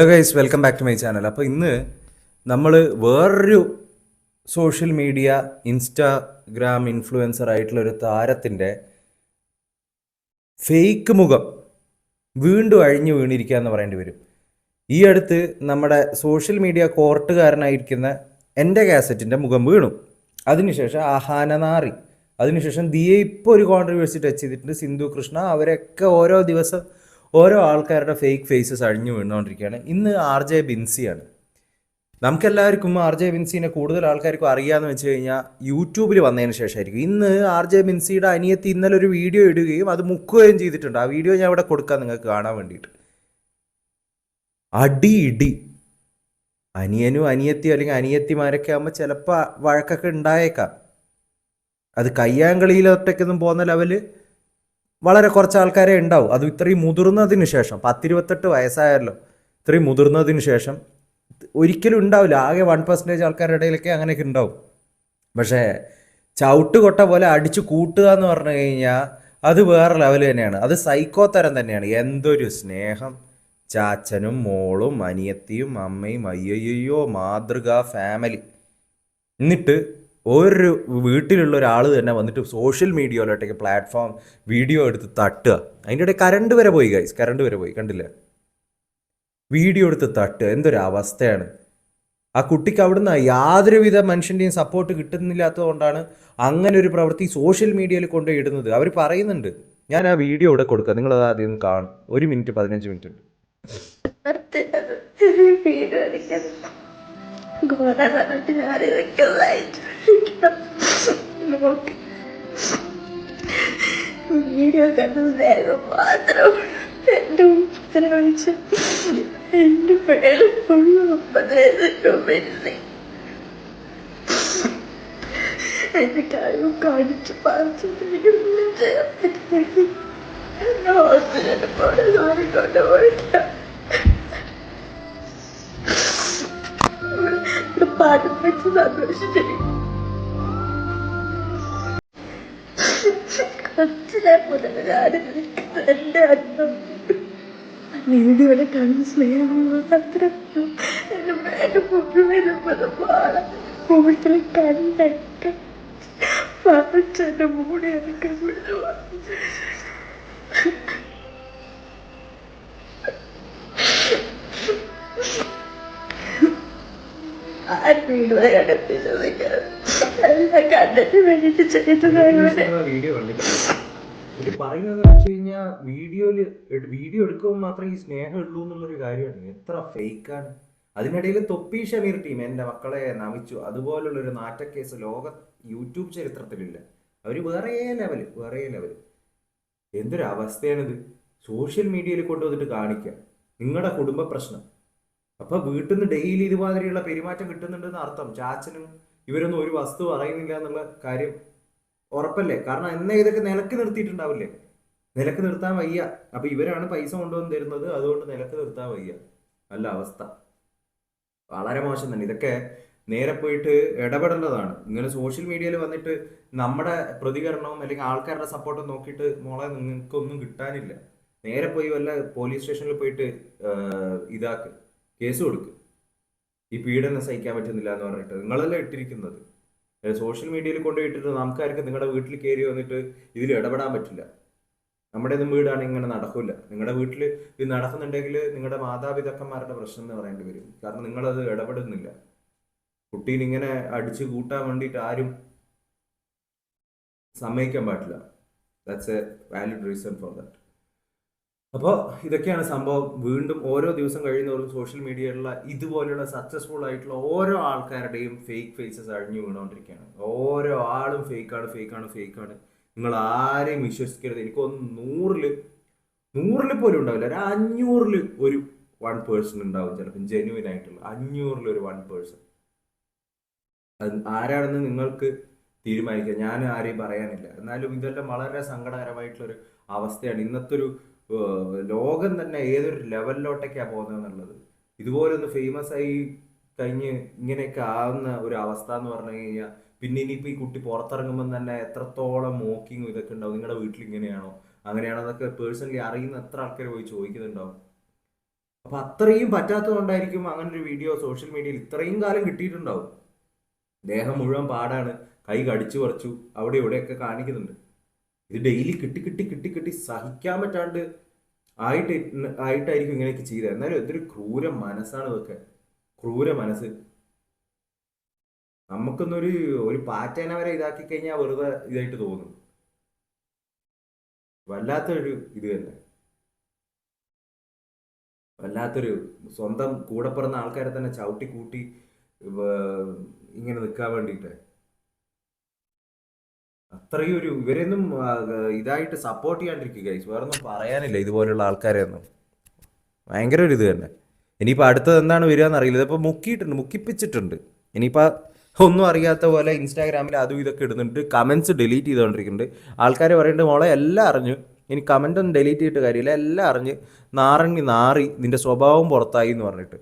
Hello guys, welcome back to my channel. അപ്പോൾ ഇന്ന് നമ്മൾ വേറൊരു സോഷ്യൽ മീഡിയ ഇൻസ്റ്റാഗ്രാം ഇൻഫ്ലുവൻസർ ആയിട്ടുള്ള ഒരു താരത്തിൻ്റെ ഫേക്ക് മുഖം വീണ്ടും അഴിഞ്ഞു വീണിരിക്കുക എന്ന് പറയേണ്ടി വരും. ഈ അടുത്ത് നമ്മുടെ സോഷ്യൽ മീഡിയ കോർട്ടുകാരനായിരിക്കുന്ന എൻ്റെ കാസറ്റിൻ്റെ മുഖം വീണു. അതിനുശേഷം അഹാന നാറി, അതിനുശേഷം ദിയെ ഇപ്പോൾ ഒരു കോൺട്രവേഴ്സി ടച്ച് ചെയ്തിട്ടുണ്ട്. സിന്ധു കൃഷ്ണ, അവരൊക്കെ ഓരോ ദിവസം ഓരോ ആൾക്കാരുടെ ഫേക്ക് ഫേസസ് അഴിഞ്ഞു വീണുകൊണ്ടിരിക്കുകയാണ്. ഇന്ന് ആർ ജെ ബിൻസിയാണ്. നമുക്കെല്ലാവർക്കും ആർ ജെ ബിൻസിനെ കൂടുതൽ ആൾക്കാർക്കും അറിയാമെന്ന് വെച്ച് കഴിഞ്ഞാൽ യൂട്യൂബിൽ വന്നതിന് ശേഷമായിരിക്കും. ഇന്ന് ആർ ജെ ബിൻസിയുടെ അനിയത്തി ഇന്നലെ ഒരു വീഡിയോ ഇടുകയും അത് മുക്കുകയും ചെയ്തിട്ടുണ്ട്. ആ വീഡിയോ ഞാൻ ഇവിടെ കൊടുക്കാം നിങ്ങൾക്ക് കാണാൻ വേണ്ടിയിട്ട്. അടി ഇടി, അനിയനും അനിയത്തിയും അല്ലെങ്കിൽ അനിയത്തിമാരൊക്കെ ആകുമ്പോൾ ചിലപ്പോൾ വഴക്കൊക്കെ ഉണ്ടായേക്കാം. അത് കയ്യാങ്കളിയിലൊറ്റയ്ക്കൊന്നും പോകുന്ന ലെവല് വളരെ കുറച്ച് ആൾക്കാരെ ഉണ്ടാവും. അത് ഇത്രയും മുതിർന്നതിന് ശേഷം 10-28 വയസ്സായല്ലോ, ഇത്രയും മുതിർന്നതിന് ശേഷം ഒരിക്കലും ഉണ്ടാവില്ല. ആകെ 1% ആൾക്കാരുടെ ഇടയിലൊക്കെ അങ്ങനെയൊക്കെ ഉണ്ടാവും. പക്ഷേ ചവിട്ട് കൊട്ട പോലെ അടിച്ചു കൂട്ടുക എന്ന് പറഞ്ഞു കഴിഞ്ഞാൽ അത് വേറെ ലെവൽ തന്നെയാണ്. അത് സൈക്കോ തരം തന്നെയാണ്. എന്തൊരു സ്നേഹം, ചാച്ചനും മോളും അനിയത്തിയും അമ്മയും, അയ്യയ്യോ മാതൃക ഫാമിലി. എന്നിട്ട് ഒരു വീട്ടിലുള്ള ഒരാൾ തന്നെ വന്നിട്ട് സോഷ്യൽ മീഡിയയിലോട്ടേക്ക് പ്ലാറ്റ്ഫോം വീഡിയോ എടുത്ത് തട്ടുക. അതിൻ്റെ ഇടയിൽ കറണ്ട് വരെ പോയി ഗൈസ്, കറണ്ട് വരെ പോയി, കണ്ടില്ലേ? വീഡിയോ എടുത്ത് തട്ടുക, എന്തൊരു അവസ്ഥയാണ്. ആ കുട്ടിക്ക് അവിടുന്ന് യാതൊരുവിധ മനുഷ്യൻ്റെയും സപ്പോർട്ട് കിട്ടുന്നില്ലാത്തത് കൊണ്ടാണ് അങ്ങനെ ഒരു പ്രവൃത്തി സോഷ്യൽ മീഡിയയിൽ കൊണ്ടുപോയി ഇടുന്നത്. അവർ പറയുന്നുണ്ട്. ഞാൻ ആ വീഡിയോ ഇവിടെ കൊടുക്കാം, നിങ്ങളത് ആദ്യം കാണും. 1 മിനിറ്റ് 15 മിനിറ്റ് ഉണ്ട്. വീഡിയോ കണ്ടത് നേരം മാത്രം എന്റെ ഉത്തരവാദിച്ചു. എന്റെ പേര് 30,000 രൂപ എന്റെ കഴിവ് കാണിച്ച് പറഞ്ഞിട്ട് ഹോസ്പിറ്റലിൽ കൊണ്ടുപോയിട്ട പാട്ട് വെച്ച് സന്തോഷിച്ചിരിക്കും. കൊച്ചിനെ മുതൽ ഞാനിരിക്കുന്നത് എന്റെ അന്നം വീഡിയോയുടെ കാണുന്ന സ്നേഹം മാത്രം. എന്റെ പേര് മുഴുവനും പാടാൻ വീട്ടിൽ കണ്ടൊക്കെ പറിച്ചെന്റെ മൂടിയൊക്കെ വിടുവാ. ആരും വീട് കണ്ടെത്തിച്ചത് എല്ലാം കണ്ടിട്ട് വേണ്ടിട്ട് വീഡിയോ പറയുന്നത് വെച്ച് കഴിഞ്ഞാൽ വീഡിയോ എടുക്കുമ്പോൾ മാത്രമേ ഈ സ്നേഹം ഉള്ളൂ എന്നുള്ളൊരു കാര്യമാണ്. എത്ര ഫേക്കാണ്. അതിനിടയിൽ തൊപ്പി ഷമീർ ടീം എൻ്റെ മക്കളെ നമിച്ചു. അതുപോലുള്ളൊരു നാറ്റക്കേസ് ലോക യൂട്യൂബ് ചരിത്രത്തിലില്ല. അവർ വേറെ ലെവൽ. എന്തൊരു അവസ്ഥയാണിത്. സോഷ്യൽ മീഡിയയിൽ കൊണ്ടുവന്നിട്ട് കാണിക്കുക നിങ്ങളുടെ കുടുംബ പ്രശ്നം. അപ്പൊ വീട്ടിൽ നിന്ന് ഡെയിലി ഇതുമാതിരിയുള്ള പെരുമാറ്റം കിട്ടുന്നുണ്ടെന്ന് അർത്ഥം. ചാച്ചനും ഇവരൊന്നും ഒരു വസ്തു പറയുന്നില്ല എന്നുള്ള കാര്യം ഉറപ്പല്ലേ? കാരണം എന്നെ ഇതൊക്കെ നിലക്ക് നിർത്തിയിട്ടുണ്ടാവില്ലേ? നിലക്ക് നിർത്താൻ വയ്യ. അപ്പൊ ഇവരാണ് പൈസ കൊണ്ടുവന്ന് തരുന്നത്, അതുകൊണ്ട് നിലക്ക് നിർത്താൻ വയ്യ. നല്ല അവസ്ഥ, വളരെ മോശം തന്നെ. ഇതൊക്കെ നേരെ പോയിട്ട് ഇടപെടേണ്ടതാണ്. ഇങ്ങനെ സോഷ്യൽ മീഡിയയിൽ വന്നിട്ട് നമ്മുടെ പ്രതികരണവും അല്ലെങ്കിൽ ആൾക്കാരുടെ സപ്പോർട്ടും നോക്കിയിട്ട് മോളെ നിങ്ങൾക്കൊന്നും കിട്ടാനില്ല. നേരെ പോയി വല്ല പോലീസ് സ്റ്റേഷനിൽ പോയിട്ട് ഇതാക്ക്, കേസ് കൊടുക്ക്. ഈ പീഡനം സഹിക്കാൻ പറ്റുന്നില്ല എന്ന് പറഞ്ഞിട്ട് നിങ്ങളല്ലേ ഇട്ടിരിക്കുന്നത്. സോഷ്യൽ മീഡിയയിൽ കൊണ്ടുപോയിട്ടിട്ട് നമുക്കാർക്ക് നിങ്ങളുടെ വീട്ടിൽ കയറി വന്നിട്ട് ഇതിൽ ഇടപെടാൻ പറ്റില്ല. നമ്മുടെ ഒന്നും വീടാണെങ്കിൽ ഇങ്ങനെ നടക്കില്ല. നിങ്ങളുടെ വീട്ടിൽ ഇത് നടക്കുന്നുണ്ടെങ്കിൽ നിങ്ങളുടെ മാതാപിതാക്കന്മാരുടെ പ്രശ്നം എന്ന് പറയേണ്ടി വരും. കാരണം നിങ്ങളത് ഇടപെടുന്നില്ല. കുട്ടീനെ ഇങ്ങനെ അടിച്ചു കൂട്ടാൻ വേണ്ടിയിട്ട് ആരും സമ്മതിക്കാൻ പാടില്ല. That's A valid reason for that. അപ്പോൾ ഇതൊക്കെയാണ് സംഭവം. വീണ്ടും ഓരോ ദിവസം കഴിയുന്നവരും സോഷ്യൽ മീഡിയയിലുള്ള ഇതുപോലെയുള്ള സക്സസ്ഫുൾ ആയിട്ടുള്ള ഓരോ ആൾക്കാരുടെയും ഫേക്ക് ഫേസസ് അഴിഞ്ഞു വീണുകൊണ്ടിരിക്കുകയാണ്. ഓരോ ആളും ഫേക്കാണ്. നിങ്ങൾ ആരെയും വിശ്വസിക്കരുത്. എനിക്കൊന്ന് 100-ൽ പോലും ഉണ്ടാവില്ല, ഒരു 500-ൽ ഒരു 1% ഉണ്ടാവും ചിലപ്പോൾ ജെന്യുവൻ ആയിട്ടുള്ള. 500-ൽ ഒരു 1%. അത് ആരാണെന്ന് നിങ്ങൾക്ക് തീരുമാനിക്കാം. ഞാൻ ആരെയും പറയാനില്ല. എന്നാലും ഇതെല്ലാം വളരെ സങ്കടകരമായിട്ടുള്ളൊരു അവസ്ഥയാണ്. ഇന്നത്തെ ഒരു ലോകം തന്നെ ഏതൊരു ലെവലിലോട്ടൊക്കെയാണ് പോകുന്നതെന്നുള്ളത്. ഇതുപോലെ ഒന്ന് ഫേമസ് ആയി കഴിഞ്ഞ് ഇങ്ങനെയൊക്കെ ആവുന്ന ഒരു അവസ്ഥ എന്ന് പറഞ്ഞു കഴിഞ്ഞാൽ പിന്നെ ഇനിയിപ്പോൾ ഈ കുട്ടി പുറത്തിറങ്ങുമ്പോൾ തന്നെ എത്രത്തോളം മോക്കിങ്ങും ഇതൊക്കെ ഉണ്ടാവും. നിങ്ങളുടെ വീട്ടിൽ ഇങ്ങനെയാണോ അങ്ങനെയാണോ എന്നൊക്കെ പേഴ്സണലി അറിയുന്ന എത്ര ആൾക്കാർ പോയി ചോദിക്കുന്നുണ്ടാവും. അപ്പം അത്രയും പറ്റാത്തതുകൊണ്ടായിരിക്കും അങ്ങനെ ഒരു വീഡിയോ സോഷ്യൽ മീഡിയയിൽ ഇത്രയും കാലം കിട്ടിയിട്ടുണ്ടാവും. ദേഹം മുഴുവൻ പാടാണ്, കൈ കടിച്ചു പറിച്ചു, അവിടെ ഇവിടെയൊക്കെ കാണിക്കുന്നുണ്ട്. ഇത് ഡെയിലി കിട്ടി കിട്ടി കിട്ടി കിട്ടി സഹിക്കാൻ പറ്റാണ്ട് ആയിട്ടായിരിക്കും ഇങ്ങനെയൊക്കെ ചെയ്തത്. എന്നാലും എന്തൊരു ക്രൂര മനസ്സാണ് ഇതൊക്കെ, ക്രൂര മനസ്സ്. നമുക്കൊന്നൊരു ഒരു പാറ്റേനെ വരെ ഇതാക്കി കഴിഞ്ഞാൽ വെറുതെ ഇതായിട്ട് തോന്നും. വല്ലാത്തൊരു ഇത് തന്നെ, വല്ലാത്തൊരു സ്വന്തം കൂടെ പിറന്ന ആൾക്കാരെ തന്നെ ചവിട്ടി കൂട്ടി ഇങ്ങനെ നിൽക്കാൻ വേണ്ടിയിട്ട് അത്രയും ഒരു ഇവരെയൊന്നും ഇതായിട്ട് സപ്പോർട്ട് ചെയ്യാണ്ടിരിക്കുക ഗൈസ്. വേറൊന്നും പറയാനില്ല ഇതുപോലുള്ള ആൾക്കാരെ ഒന്നും. ഭയങ്കര ഒരു ഇത് തന്നെ. ഇനിയിപ്പോൾ അടുത്തത് എന്താണ് വരിക എന്നറിയില്ല. ഇതിപ്പോൾ മുക്കിപ്പിച്ചിട്ടുണ്ട്. ഇനിയിപ്പോൾ ഒന്നും അറിയാത്ത പോലെ ഇൻസ്റ്റാഗ്രാമിൽ അതും ഇതൊക്കെ ഇടുന്നുണ്ട്, കമൻസ് ഡിലീറ്റ് ചെയ്തുകൊണ്ടിരിക്കുന്നുണ്ട്. ആൾക്കാർ പറയുന്നുണ്ട് മോളെ എല്ലാം അറിഞ്ഞു, ഇനി കമൻ്റ് ഒന്നും ഡിലീറ്റ് ചെയ്തിട്ട് കാര്യമില്ല, എല്ലാം അറിഞ്ഞ് നാറി നിൻ്റെ സ്വഭാവം പുറത്തായി എന്ന് പറഞ്ഞിട്ട്.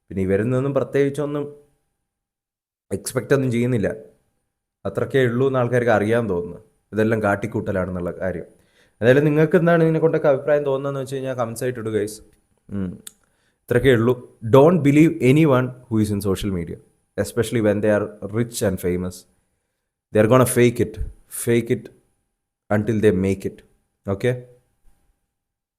പിന്നെ ഇവരിൽ നിന്നും പ്രത്യേകിച്ചൊന്നും എക്സ്പെക്റ്റ് ഒന്നും ചെയ്യുന്നില്ല. അത്രയ്ക്കേ ഉള്ളൂ എന്ന് ആൾക്കാർക്ക് അറിയാൻ തോന്നുന്നു. ഇതെല്ലാം കാട്ടിക്കൂട്ടലാണെന്നുള്ള കാര്യം. അതായത് നിങ്ങൾക്ക് എന്താണ് ഇതിനെ കൊണ്ടൊക്കെ അഭിപ്രായം തോന്നുന്നതെന്ന് വെച്ച് കഴിഞ്ഞാൽ കമൻസ് ആയിട്ട് ഇടുക ഗൈസ്. ഇത്രയൊക്കെ ഉള്ളൂ. Don't believe any one who is in social media, especially when they are rich and famous. They are gonna fake it until they make it. Okay?